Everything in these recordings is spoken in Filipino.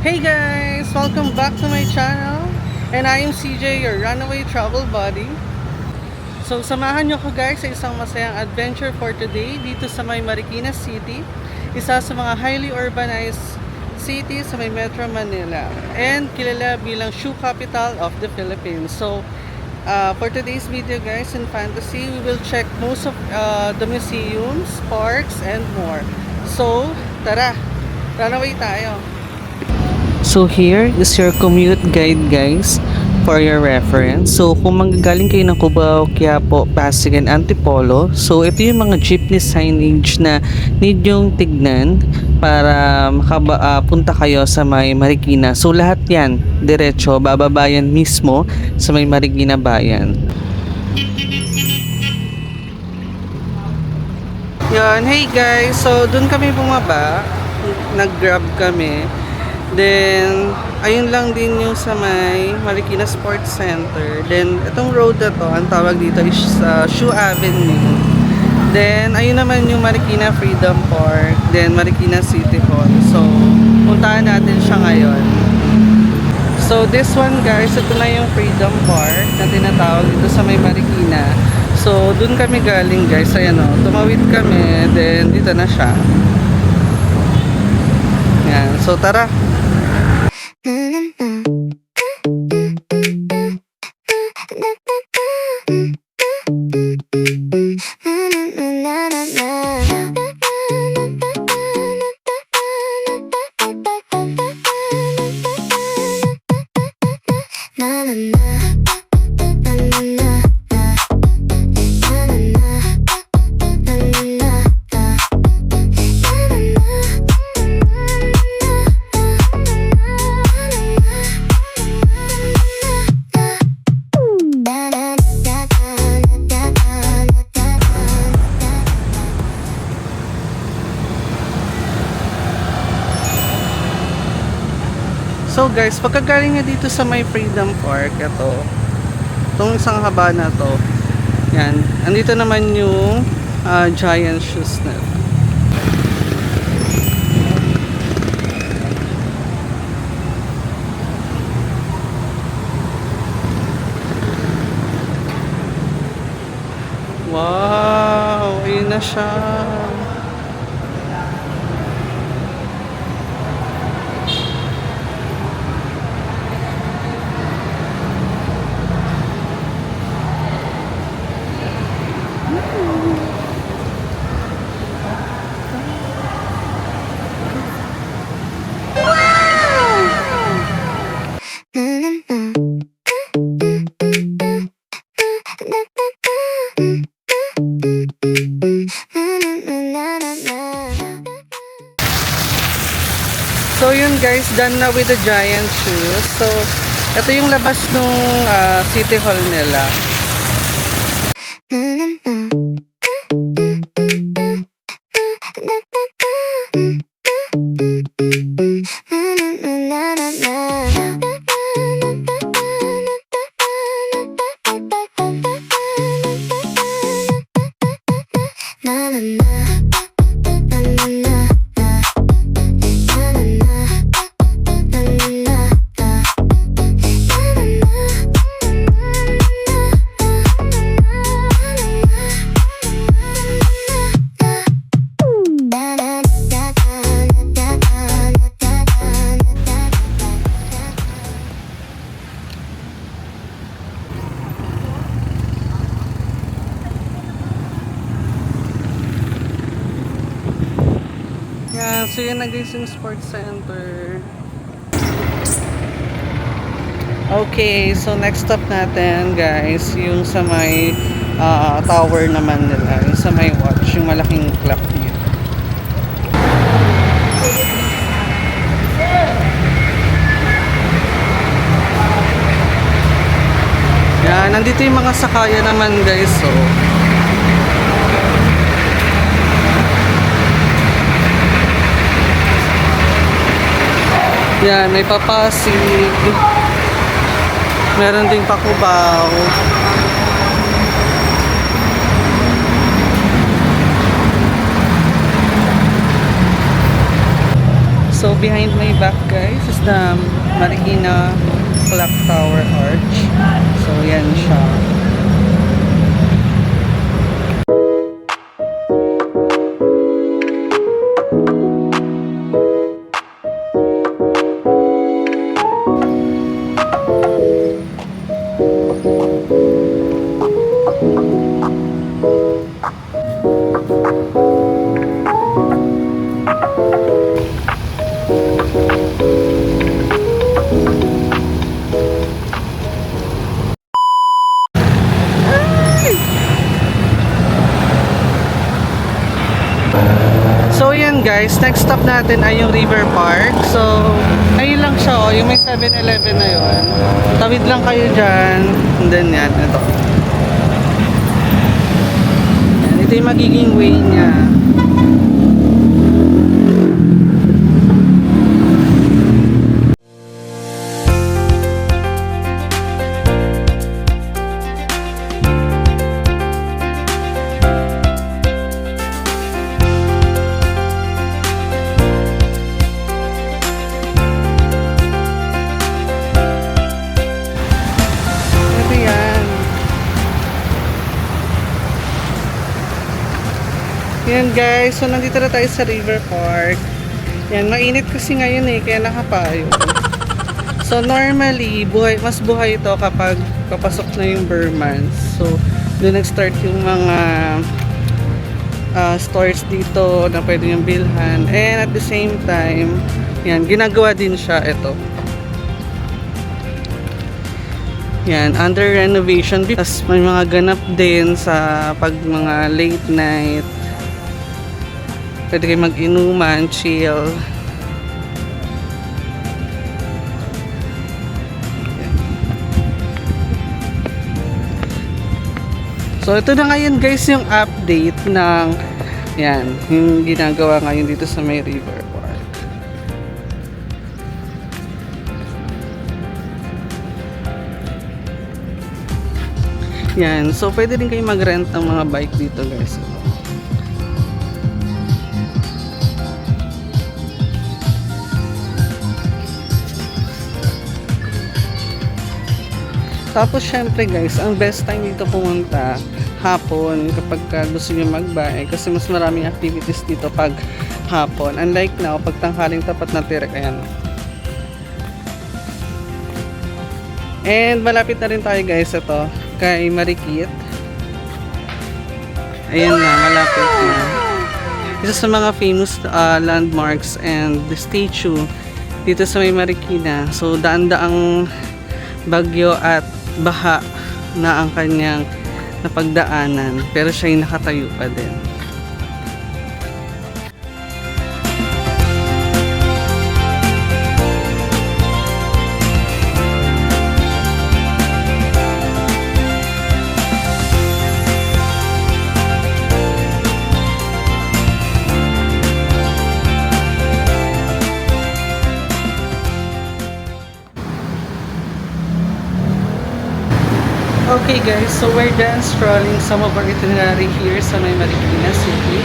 Hey guys! Welcome back to my channel. And I am CJ, your runaway travel buddy. So samahan nyo ko guys sa isang masayang adventure for today dito sa may Marikina City. Isa sa mga highly urbanized city sa may Metro Manila. And kilala bilang shoe capital of the Philippines. So for today's video guys in Fantasy, we will check most of the museums, parks, and more. So tara! Runaway tayo! So here is your commute guide guys for your reference. So kung manggagaling kayo ng Cubao, Quiapo, Pasig, and Antipolo, so ito yung mga jeepney signage na need yung tignan para makapunta kayo sa may Marikina. So lahat yan, diretso, bababayan mismo sa may Marikina Bayan. Yan, hey guys, so dun kami bumaba, nag-grab kami. Then, ayun lang din yung sa may Marikina Sports Center. Then, itong road na to, ang tawag dito is Shoe Avenue. Then, ayun naman yung Marikina Freedom Park. Then, Marikina City Hall. So, puntahan natin siya ngayon. So, this one guys, ito na yung Freedom Park na tinatawag dito sa may Marikina. So, dun kami galing guys. Ayan o, tumawid kami. Then, dito na siya. Yan. So, tara. So guys, pagkagaling nyo dito sa may Freedom Park, itong isang haba na to, yan, andito naman yung giant shoes na. Wow, ayun na siya. So yun guys, done na with the giant shoes. So ito yung labas nung City Hall nila. Yeah, so yun na guys yung sports center. Okay, so next stop natin guys, yung sa may tower naman nila, yung sa may watch, yung malaking clock dito. Yan, nandito yung mga sakaya naman guys, so yan, may Papasig, meron ding Pacubao. So behind my back guys is the Marikina Clock Tower Arch. So yan siya. So yan guys, next stop natin ay yung River Park. So ayun lang siya oh, yung may 7-Eleven na yun. Tawid lang kayo dyan. And then yan, ito. Yan, ito yung magiging way niya. Yan guys, so nandito na tayo sa River Park. Yan, mainit kasi ngayon eh, kaya nakapayo. So normally, mas buhay ito kapag papasok na yung Burmans. So doon nag-start yung mga stores dito na pwede yung bilhan. And at the same time, yan, ginagawa din siya ito. Yan, under renovation. Tapos may mga ganap din sa pag mga late night. Pwede kayo mag-inuman, chill. So ito na ngayon guys yung update ng yan, yung ginagawa ngayon dito sa may River Park. Yan, so pwede din kayo mag-rent ng mga bike dito guys. Tapos syempre guys, ang best time dito pumunta hapon kapag gusto nyo mag-buy kasi mas maraming activities dito pag hapon. Unlike now, pag tanghaling tapat na Tirek, ayan. And malapit na rin tayo guys ito kay Marikit. Ayan na, malapit na. Isa sa mga famous landmarks and the statue dito sa may Marikina. So daan-daang bagyo at baha na ang kanyang napagdaanan, pero siya ay nakatayo pa din. Okay guys, so we're done strolling some of our itinerary here sa may Marikina City.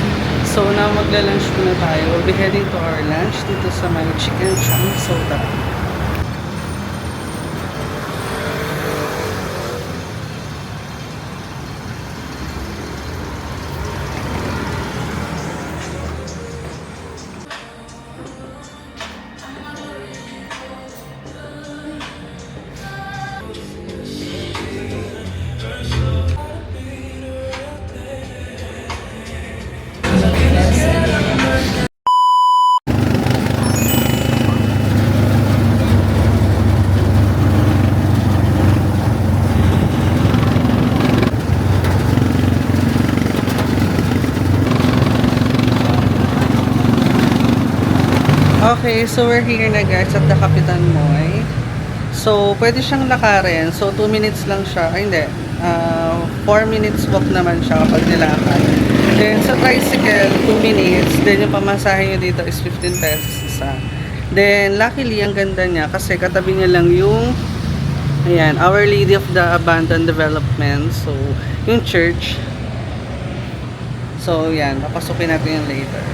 So now magla-lunch muna tayo. We'll be heading to our lunch dito sa may Chicken Chang Soda. Okay, so we're here na guys at the Kapitan Moy. So, pwede siyang lakarin. So, 2 minutes lang siya. Ay, hindi. 4 minutes walk naman siya kapag nilakad. Then, sa tricycle, 2 minutes. Then, yung pamasahe nyo dito is 15 pesos isa. Then, luckily, ang ganda niya kasi katabi niya lang yung ayan, Our Lady of the Abandoned Development. So, yung church. So, yan. Papasukin natin yung later.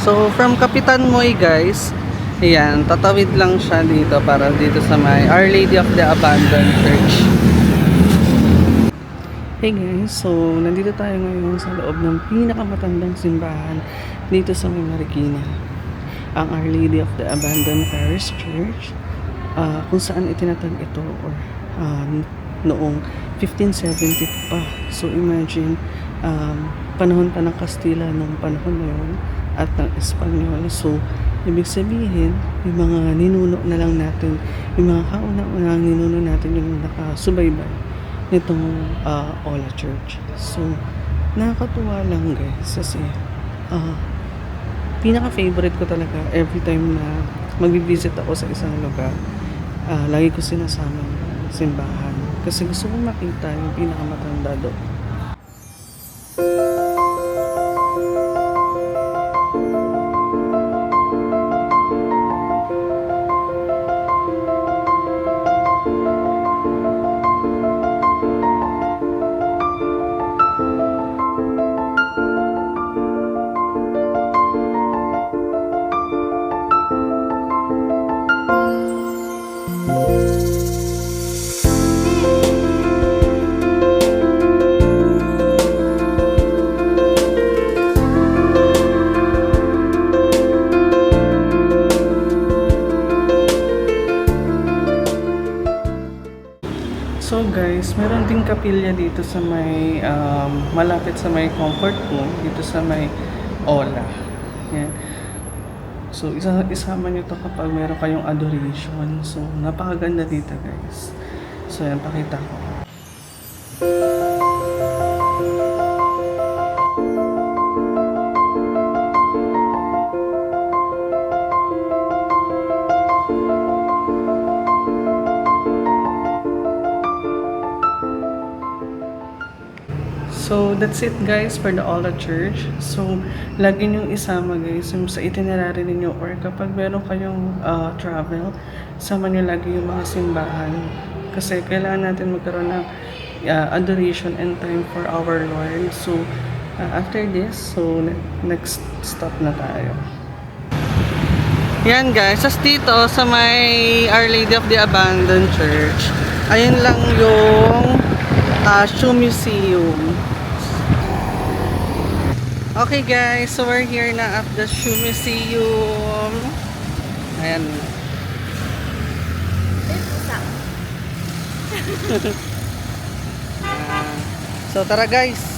So, from Kapitan Moy guys, ayan, tatawid lang siya dito para dito sa may Our Lady of the Abandoned Church. Hey guys, so nandito tayo ngayon sa loob ng pinakamatandang simbahan dito sa may Marikina. Ang Our Lady of the Abandoned Parish Church, kung saan itinatag ito or noong 1570 pa. So imagine, panahon pa ng Kastila nung panahon na yun at ng Espanyol. So ibig sabihin, yung mga ninuno na lang natin, yung mga kauna-unang ninuno natin yung nakasubaybay nitong Ola Church. So nakakatuwa lang guys kasi pinaka-favorite ko talaga every time na mag-visit ako sa isang lugar. Lagi ko sinasama yung simbahan kasi gusto kong makita yung pinakamatanda doon. So guys, meron ding kapilya dito sa may malapit sa may comfort room dito sa may Ola. Yan. So isama niyo to kapag meron kayong adoration. So napakaganda dito guys. So yan, pakita ko. So, that's it guys for the Ola Church. So, lagi niyong isama guys yung sa itinerary ninyo or kapag meron kayong travel, sama niyo lagi yung mga simbahan. Kasi kailangan natin magkaroon ng adoration and time for our Lord. So, after this, so next stop na tayo. Yan guys, as dito sa may Our Lady of the Abandoned Church, ayun lang yung Shoe Museum. Okay guys, so we're here na at the Shoe Museum. Ayan. So tara guys.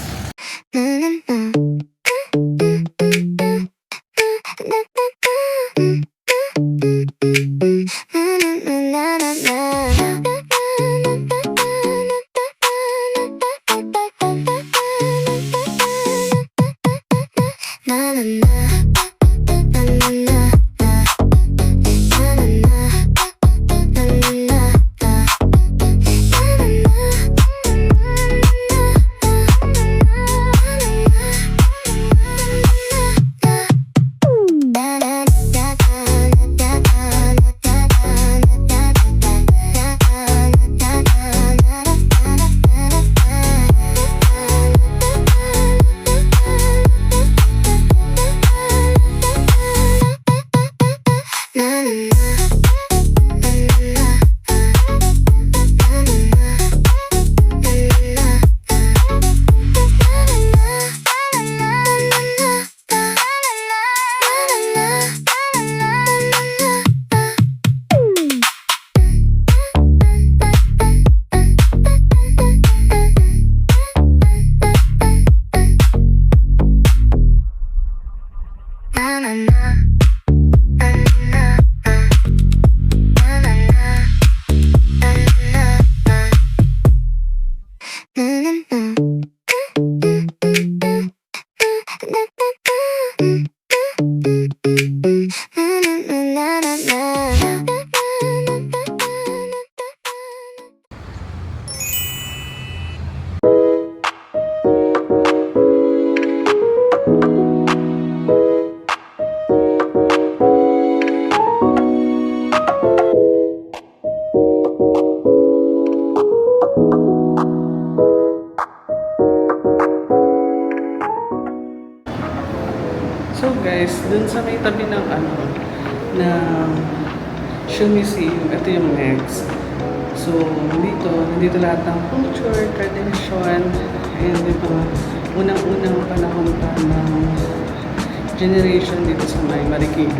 guys, dun sa may tabi ng ng Shoe Museum, ito yung next. So, nandito lahat ng culture, tradition, and yung mga unang-unang panahon pa ng generation dito sa may Marikina.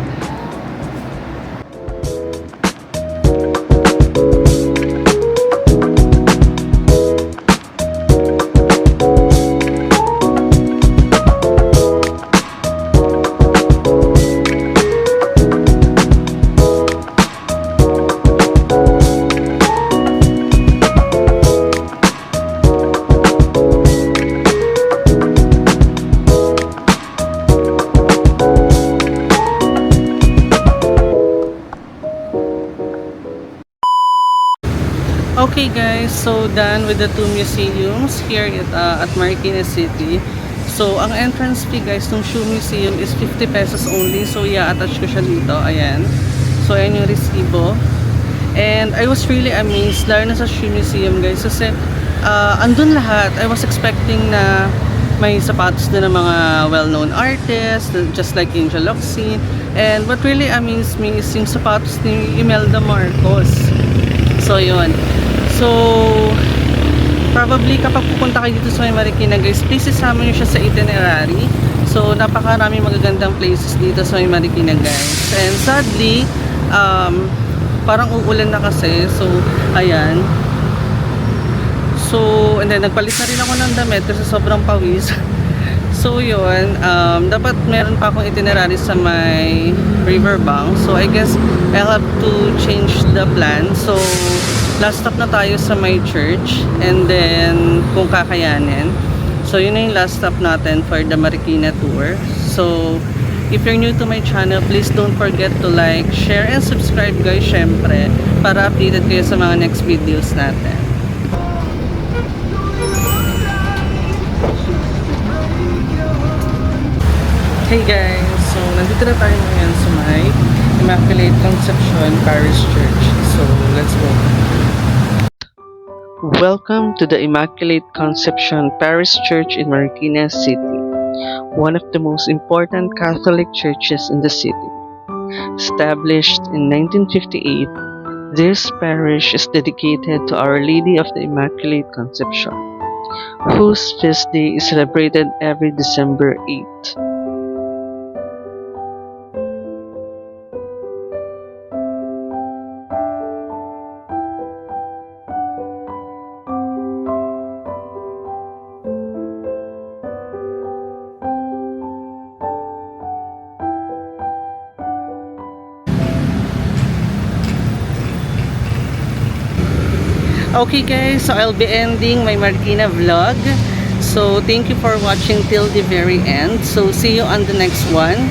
Okay guys, so done with the two museums here at Marikina City. So ang entrance fee guys ng Shoe Museum is 50 pesos only. So attach ko siya dito, ayan. So ayan yung resibo. And I was really amazed, lalo na sa Shoe Museum guys, kasi andun lahat. I was expecting na may sapatos na ng mga well-known artists, just like Angel Locsin. And what really amazed me is yung sapatos ni Imelda Marcos. So yun. So, probably kapag pupunta kayo dito sa Marikina guys, please isama nyo siya sa itinerary. So, napakarami magagandang places dito sa Marikina guys. And sadly, parang uulan na kasi. So, ayan. So, and then nagpalit na rin ako ng damit kasi sobrang pawis. So, yun. Dapat meron pa akong itinerary sa may riverbank. So, I guess I'll have to change the plan. So, last stop na tayo sa my church, and then kung kakayanin. So yun na yung last stop natin for the Marikina tour. So if you're new to my channel, please don't forget to like, share, and subscribe guys, syempre, para updated kayo sa mga next videos natin. Hey guys, so nandito na tayo ngayon sa may Immaculate Conception Parish Church. So let's go. Welcome to the Immaculate Conception Parish Church in Marikina City, one of the most important Catholic churches in the city. Established in 1958, this parish is dedicated to Our Lady of the Immaculate Conception, whose feast day is celebrated every December 8th. Okay guys, so I'll be ending my Marikina vlog. So thank you for watching till the very end. So see you on the next one.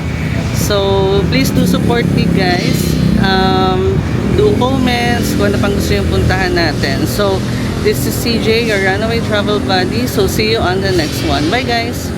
So please do support me guys. Do comments kung ano pang gusto yung puntahan natin. So this is CJ, your runaway travel buddy. So see you on the next one. Bye guys!